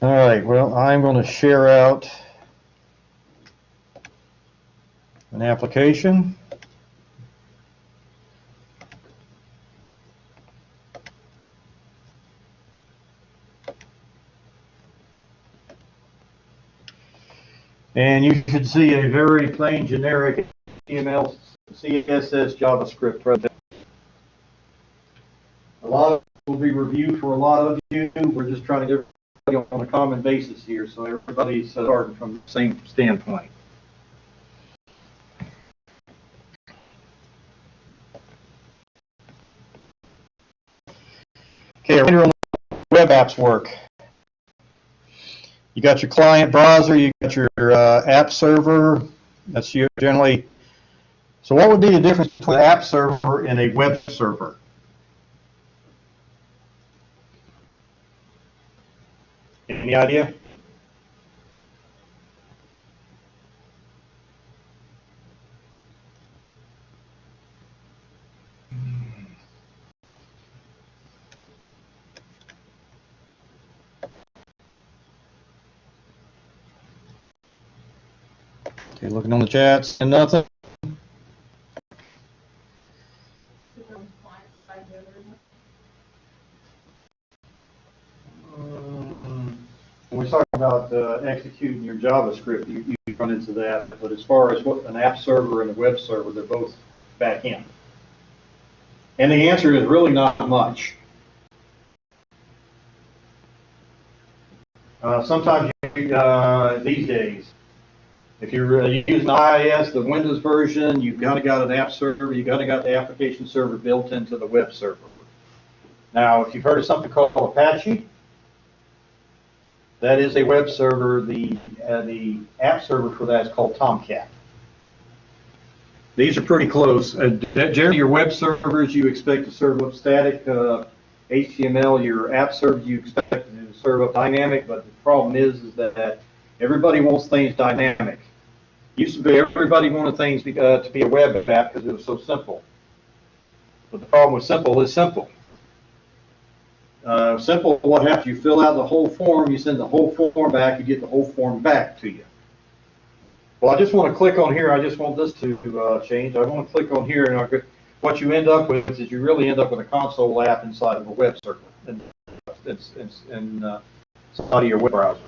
All right, well, I'm going to share out an application. And you should see a very plain, generic HTML, CSS, JavaScript present. A lot of it will be reviewed for a lot of you. We're just trying to get everybody on a common basis here, so everybody's starting from the same standpoint. Okay, a on web apps work. You got your client browser, you got your app server. That's generally. So what would be the difference between an app server and a web server? Any idea? Okay, looking on the chats and nothing. When we talk about executing your JavaScript, you run into that. But as far as what an app server and a web server, they're both back end. And the answer is really not much. Sometimes these days, if you're using IIS, the Windows version, you've got an app server, you've got the application server built into the web server. Now, if you've heard of something called Apache, that is a web server. The app server for that is called Tomcat. These are pretty close. Generally, your web servers, you expect to serve up static HTML. Your app servers, you expect to serve up dynamic, but the problem is that everybody wants things dynamic. Used to be everybody wanted things to be a web app because it was so simple. But the problem with simple is simple. Simple, what happens? You fill out the whole form, you send the whole form back, you get the whole form back to you. Well, I just want to click on here. I just want this to change. I want to click on here, and what you end up with is you really end up with a console app inside of a web server, and inside of your web browser.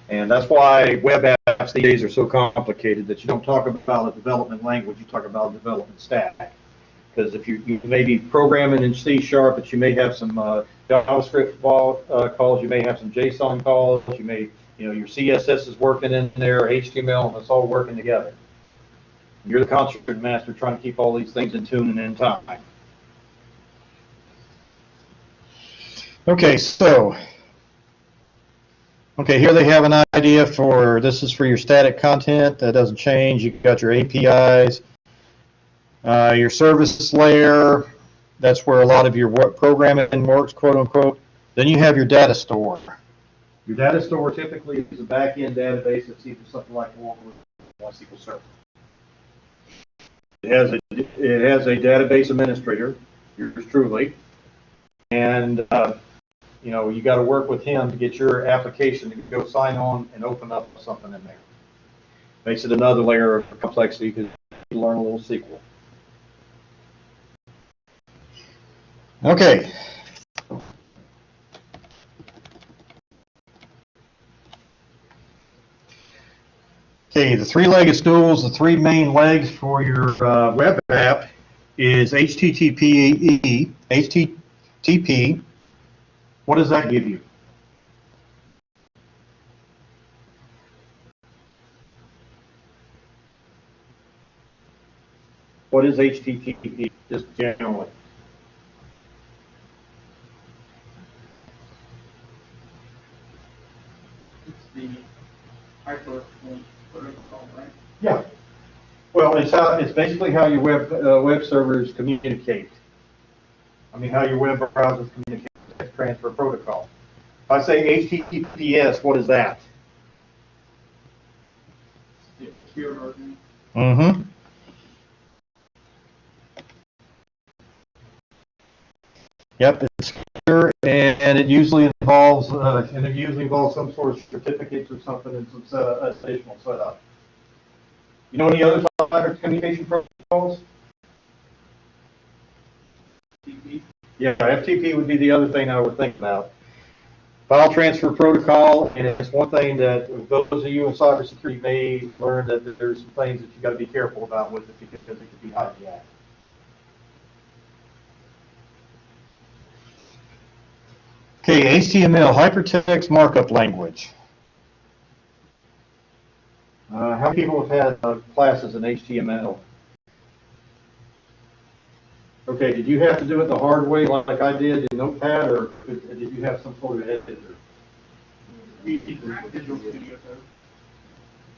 And that's why web apps these days are so complicated that you don't talk about a development language, you talk about a development stack. Because if you may be programming in C#, but you may have some JavaScript calls, you may have some JSON calls, you may, your CSS is working in there, HTML, and it's all working together. You're the concert master trying to keep all these things in tune and in time. Okay, so, here they have an idea for, this is for your static content, that doesn't change. You've got your APIs. Your service layer, that's where a lot of your programming works, quote unquote. Then you have your data store. Your data store typically is a back-end database that's either something like Oracle or MySQL Server. It has a database administrator, yours truly, and you got to work with him to get your application to go sign on and open up something in there. Makes it another layer of complexity because you learn a little SQL. Okay. Okay, the three-legged stools, the three main legs for your web app is HTTP. HTTP. What does that give you? What is HTTP, just generally? The hyperlink protocol, right? Yeah. Well, it's basically how your web servers communicate. I mean, how your web browsers communicate. Text transfer protocol. If I say HTTPS, what is that? Mm-hmm. Yep, it's secure, and and it usually involves some sort of certificates or something and some additional setup. You know any other cyber communication protocols? FTP? Yeah, FTP would be the other thing I would think about. File transfer protocol, and it's one thing that those of you in cybersecurity may learn that there's some things that you got to be careful about with it because it could be hijacked. Okay, HTML, hypertext markup language. How many people have had classes in HTML? Okay, did you have to do it the hard way like I did in Notepad, or did you have some sort of editor? Visual Studio Code.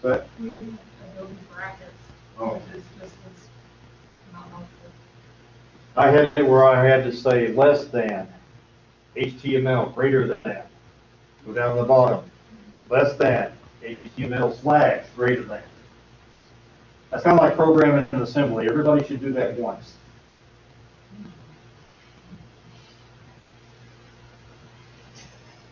What? Adobe brackets. Oh. This was not helpful. I had it where I had to say less than, HTML greater than, go down to the bottom, less than, HTML slash greater than. That's kind of like programming in assembly. Everybody should do that once.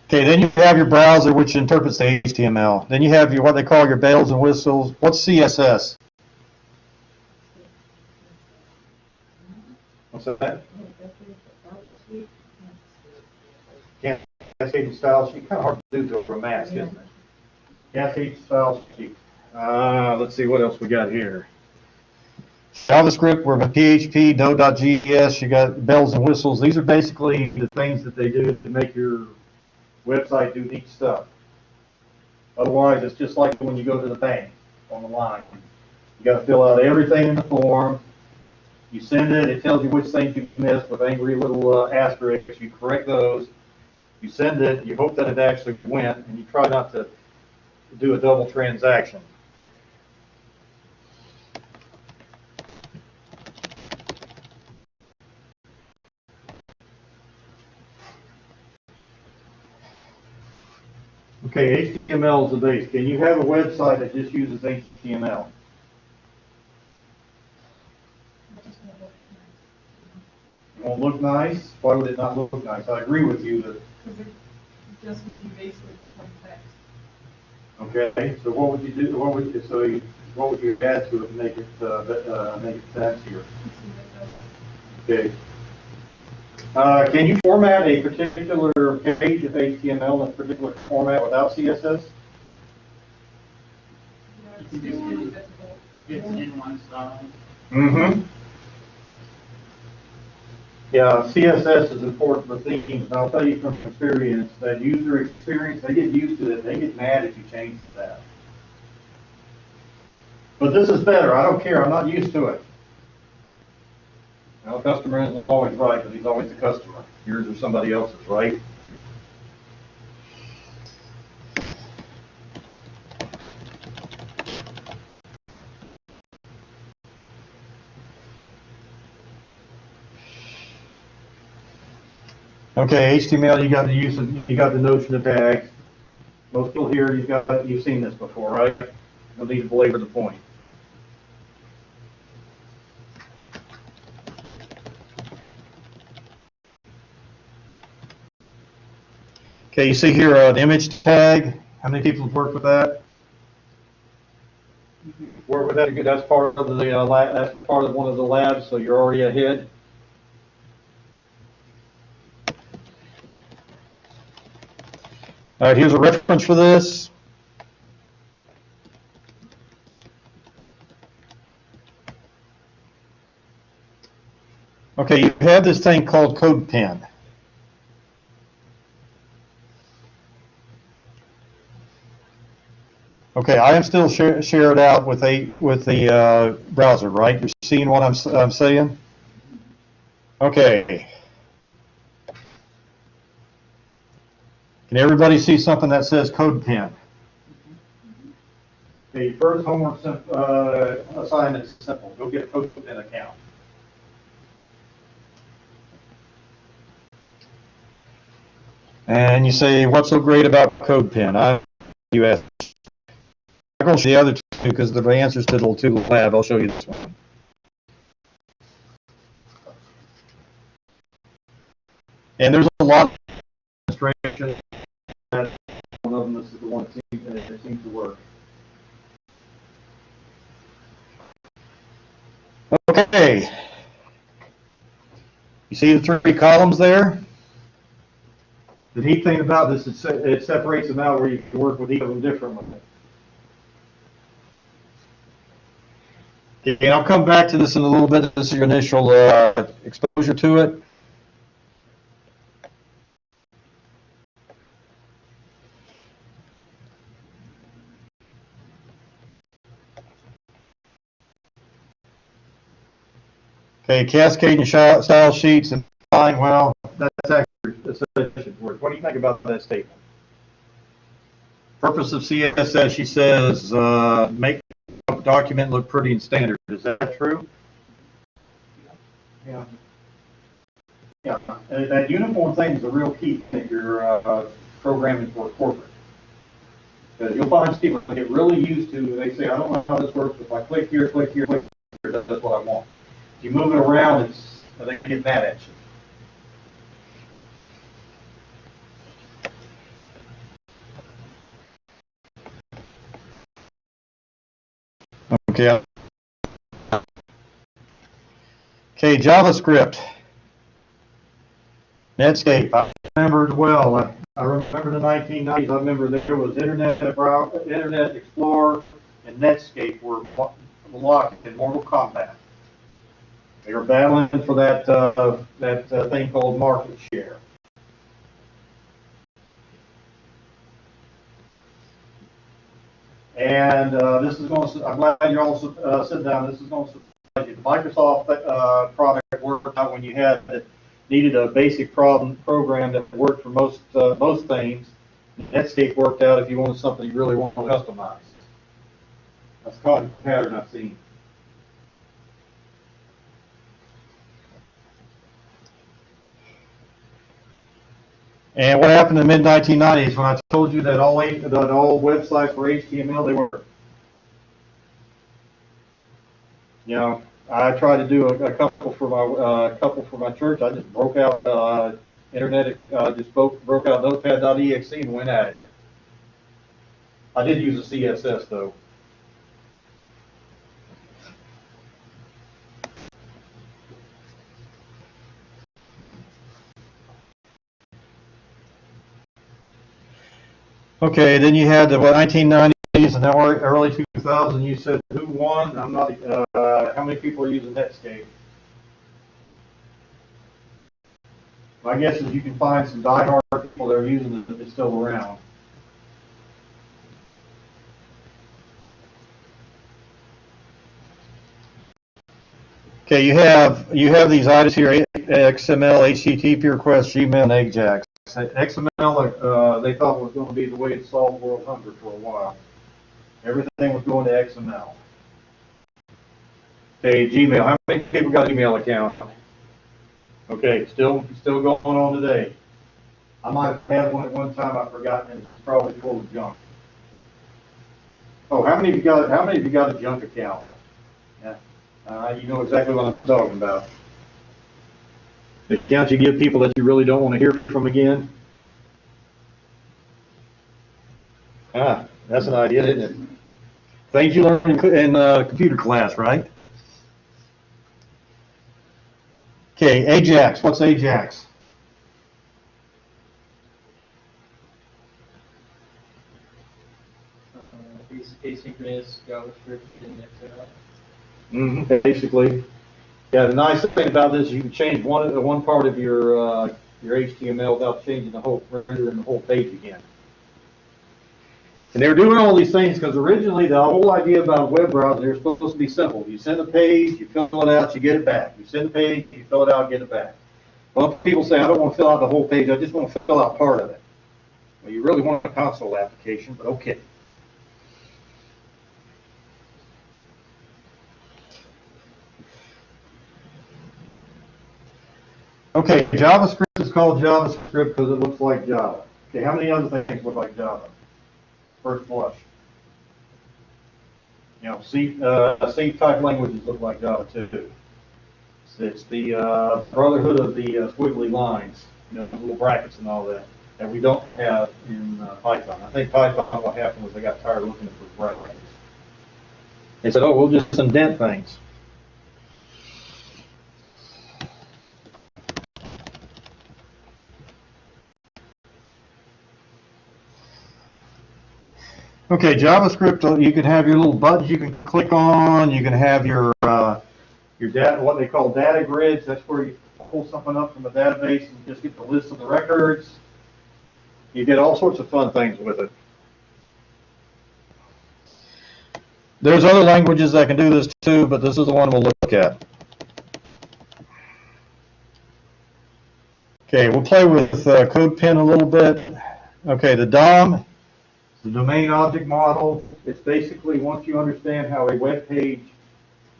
Okay, then you have your browser, which interprets the HTML. Then you have your what they call your bells and whistles. What's CSS? What's that? Cascade style sheet. Kind of hard to do for a mask, isn't it? Cascade style sheet. Let's see what else we got here. JavaScript, we're with PHP, Node.js. You got bells and whistles. These are basically the things that they do to make your website do neat stuff. Otherwise, it's just like when you go to the bank on the line. You got to fill out everything in the form. You send it. It tells you which things you missed with angry little asterisks. You correct those. You send it. You hope that it actually went, and you try not to do a double transaction. Okay, HTML is the base. Can you have a website that just uses HTML? It won't look nice. Why would it not look nice? I agree with you that. Because it just would be basically plain text. Okay, so what would you do? What would you add to it to make it fancier? Okay. Can you format a particular page of HTML in a particular format without CSS? It's really difficult. It's inline style. Mm-hmm. Yeah, CSS is important for themes, and I'll tell you from experience that user experience, they get used to it, they get mad if you change that. But this is better, I don't care, I'm not used to it. Now, the customer isn't always right, but he's always the customer. Yours or somebody else's, right? Okay, HTML, you got the notion of tags. Most people here, you've seen this before, right? No need to belabor the point. Okay, you see here an image tag. How many people have worked with that? Work with that. That's part of the that's part of one of the labs, so you're already ahead. All right, here's a reference for this. Okay, you have this thing called CodePen. Okay, I am still shared out with the browser, right? You're seeing what I'm saying? Okay. Can everybody see something that says CodePen? Okay, first homework assignment is simple. Go get a CodePen account. And you say, what's so great about CodePen? You ask. I'm going to show you the other two because the answers to the lab. I'll show you this one. And there's a lot demonstration. That's one of them. This is the one that seems to work. Okay. You see the three columns there? The neat thing about this is it separates them out where you can work with each of them differently. Okay, and I'll come back to this in a little bit. This is your initial exposure to it. Okay, cascading style sheets and fine. Well, that's actually a sufficient word. What do you think about that statement? Purpose of CSS, she says, make the document look pretty and standard. Is that true? Yeah. Yeah. That uniform thing is a real key if you're programming for corporate. Because you'll find people get really used to, they say, I don't know how this works, but if I click here, click here, click here, that's what I want. If you move it around, they get mad at you. Okay. Okay, JavaScript. Netscape. I remember as well. I remember the 1990s. I remember there was Internet Explorer and Netscape were locked in Mortal Kombat. They were battling for that thing called market share. And this is going to, I'm glad you're all sitting down. This is going to surprise you. The Microsoft product worked out when you needed a basic program that worked for most things. Netscape worked out if you wanted something you really want to customize. That's a common pattern I've seen. And what happened in the mid-1990s when I told you that all websites were HTML, they weren't. You know, I tried to do a couple for my church. I just broke out internet, just broke out Notepad.exe and went at it. I did use a CSS though. Okay, then you had the 1990s and now early 2000s. You said who won? I'm not. How many people are using Netscape? My guess is you can find some diehard people that are using it that's still around. Okay, you have these items here: XML, HTTP requests, Gmail, and Ajax. XML, they thought was going to be the way to solve world hunger for a while. Everything was going to XML. Okay, Gmail. How many people got an email account? Okay, still going on today. I might have had one at one time. I've forgotten. It's probably full of junk. Oh, how many of you got a junk account? Yeah, you know exactly what I'm talking about. The accounts you give people that you really don't want to hear from again. Ah, that's an idea, isn't it? Things you learn in computer class, right? Okay, Ajax. What's Ajax? Asynchronous JavaScript in XML. Basically. Yeah, the nice thing about this is you can change one part of your HTML without changing rendering the whole page again. And they're doing all these things because originally the whole idea about a web browser, they're supposed to be simple. You send a page, you fill it out, you get it back. You send a page, you fill it out, get it back. Well, people say, I don't want to fill out the whole page, I just want to fill out part of it. Well, you really want a console application, but okay. Okay, JavaScript is called JavaScript because it looks like Java. Okay, how many other things look like Java? First blush. You know, C type languages look like Java too. It's the brotherhood of the squiggly lines, you know, little brackets and all that. that we don't have in Python. I think Python, what happened was they got tired of looking for brackets. They said, oh, we'll just indent things. Okay, JavaScript, you can have your little buttons you can click on. You can have your data, what they call data grids. That's where you pull something up from a database and just get the list of the records. You get all sorts of fun things with it. There's other languages that can do this too, but this is the one we'll look at. Okay, we'll play with CodePen a little bit. Okay, the DOM, the domain object model. It's basically, once you understand how a web page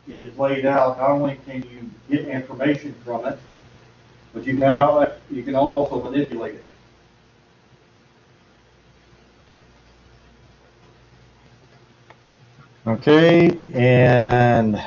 is laid out, not only can you get information from it, but you can also manipulate it. Okay, and